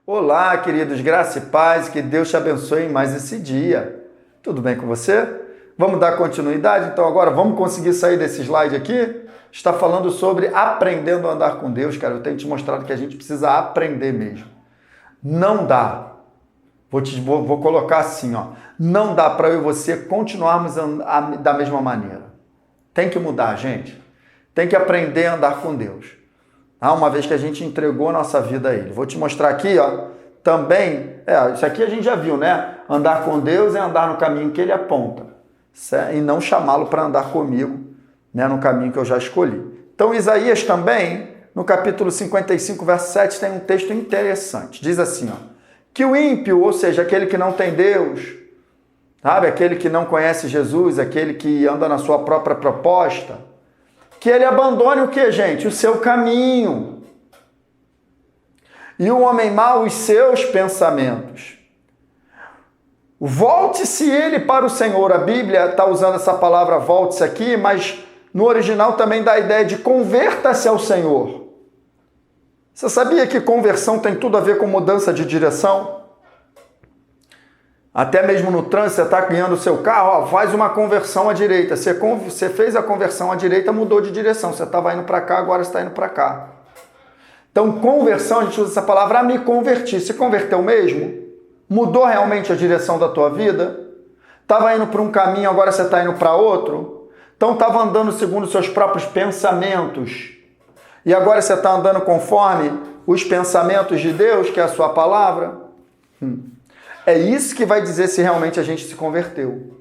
Olá, queridos, graça e paz, que Deus te abençoe em mais esse dia. Tudo bem com você? Vamos dar continuidade? Então agora vamos conseguir sair desse slide aqui? Está falando sobre aprendendo a andar com Deus, cara. Eu tenho te mostrado que a gente precisa aprender mesmo. Não dá. Vou colocar assim, ó. Não dá para eu e você continuarmos da mesma maneira. Tem que mudar, gente. Tem que aprender a andar com Deus. Uma vez que a gente entregou a nossa vida a Ele. Vou te mostrar aqui, ó, também, isso aqui a gente já viu, né? Andar com Deus é andar no caminho que Ele aponta, certo? E não chamá-lo para andar comigo, né, no caminho que eu já escolhi. Então, Isaías também, no capítulo 55, verso 7, tem um texto interessante. Diz assim, ó, que o ímpio, ou seja, aquele que não tem Deus, sabe? Aquele que não conhece Jesus, aquele que anda na sua própria proposta, que ele abandone o que, gente? O seu caminho. E o homem mau, os seus pensamentos. Volte-se ele para o Senhor. A Bíblia está usando essa palavra volte-se aqui, mas no original também dá a ideia de converta-se ao Senhor. Você sabia que conversão tem tudo a ver com mudança de direção? Até mesmo no trânsito, você está guiando o seu carro, faz uma conversão à direita. Você fez a conversão à direita, mudou de direção. Você estava indo para cá, agora está indo para cá. Então, conversão, a gente usa essa palavra, me converti. Se converteu mesmo? Mudou realmente a direção da tua vida? Estava indo para um caminho, agora você está indo para outro? Então, estava andando segundo os seus próprios pensamentos. E agora você está andando conforme os pensamentos de Deus, que é a sua palavra? É isso que vai dizer se realmente a gente se converteu.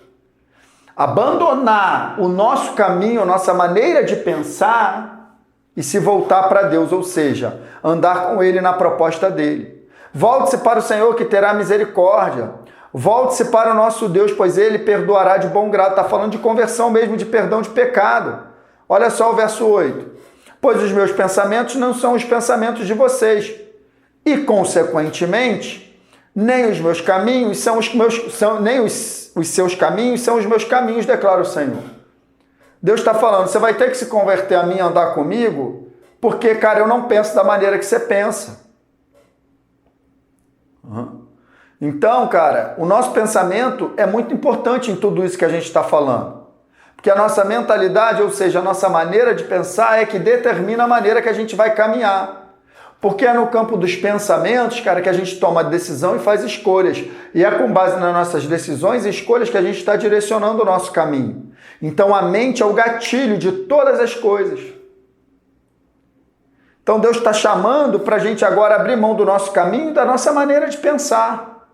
Abandonar o nosso caminho, a nossa maneira de pensar e se voltar para Deus, ou seja, andar com Ele na proposta dEle. Volte-se para o Senhor que terá misericórdia. Volte-se para o nosso Deus, pois Ele perdoará de bom grado. Está falando de conversão mesmo, de perdão de pecado. Olha só o verso 8. Pois os meus pensamentos não são os pensamentos de vocês. E, consequentemente, nem os meus caminhos são os meus, nem os seus caminhos são os meus caminhos, declara o Senhor. Deus está falando, você vai ter que se converter a mim e andar comigo, porque, cara, eu não penso da maneira que você pensa. Então, cara, o nosso pensamento é muito importante em tudo isso que a gente está falando. Porque a nossa mentalidade, ou seja, a nossa maneira de pensar é que determina a maneira que a gente vai caminhar. Porque é no campo dos pensamentos, cara, que a gente toma decisão e faz escolhas. E é com base nas nossas decisões e escolhas que a gente está direcionando o nosso caminho. Então a mente é o gatilho de todas as coisas. Então Deus está chamando para a gente agora abrir mão do nosso caminho e da nossa maneira de pensar.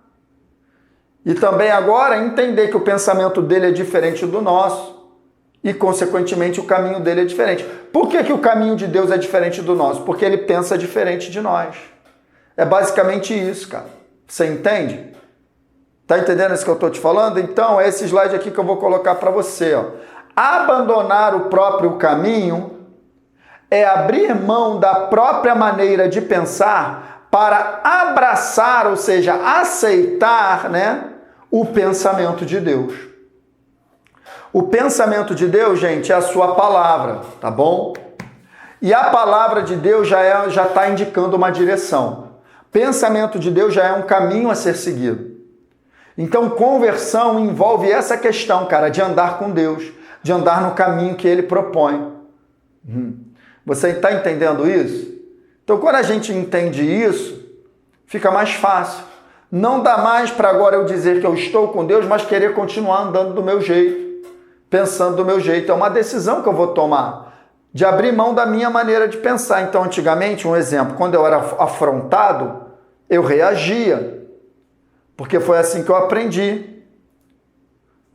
E também agora entender que o pensamento dele é diferente do nosso. E, consequentemente, o caminho dele é diferente. Por que o caminho de Deus é diferente do nosso? Porque ele pensa diferente de nós. É basicamente isso, cara. Você entende? Tá entendendo isso que eu estou te falando? Então, é esse slide aqui que eu vou colocar para você. Ó. Abandonar o próprio caminho é abrir mão da própria maneira de pensar para abraçar, ou seja, aceitar, né, o pensamento de Deus. O pensamento de Deus, gente, é a sua palavra, tá bom? E a palavra de Deus já está indicando uma direção. Pensamento de Deus já é um caminho a ser seguido. Então, conversão envolve essa questão, cara, de andar com Deus, de andar no caminho que Ele propõe. Você está entendendo isso? Então, quando a gente entende isso, fica mais fácil. Não dá mais para agora eu dizer que eu estou com Deus, mas querer continuar andando do meu jeito. Pensando do meu jeito. É uma decisão que eu vou tomar, de abrir mão da minha maneira de pensar. Então, antigamente, um exemplo, quando eu era afrontado, eu reagia, porque foi assim que eu aprendi.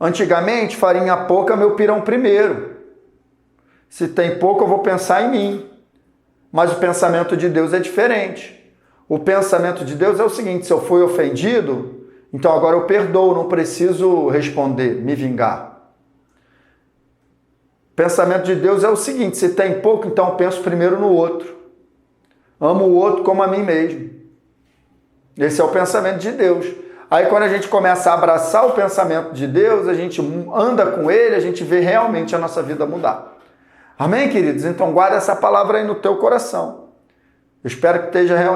Antigamente, farinha pouca, meu pirão primeiro. Se tem pouco, eu vou pensar em mim. Mas o pensamento de Deus é diferente. O pensamento de Deus é o seguinte, se eu fui ofendido, então agora eu perdoo, não preciso responder, me vingar. O pensamento de Deus é o seguinte, se tem pouco, então eu penso primeiro no outro. Amo o outro como a mim mesmo. Esse é o pensamento de Deus. Aí quando a gente começa a abraçar o pensamento de Deus, a gente anda com ele, a gente vê realmente a nossa vida mudar. Amém, queridos? Então guarda essa palavra aí no teu coração. Eu espero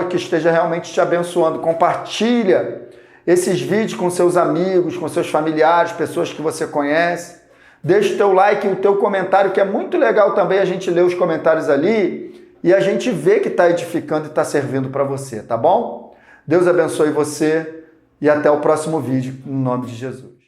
que esteja realmente te abençoando. Compartilha esses vídeos com seus amigos, com seus familiares, pessoas que você conhece. Deixa o teu like e o teu comentário, que é muito legal também a gente ler os comentários ali e a gente vê que está edificando e está servindo para você, tá bom? Deus abençoe você e até o próximo vídeo, em nome de Jesus.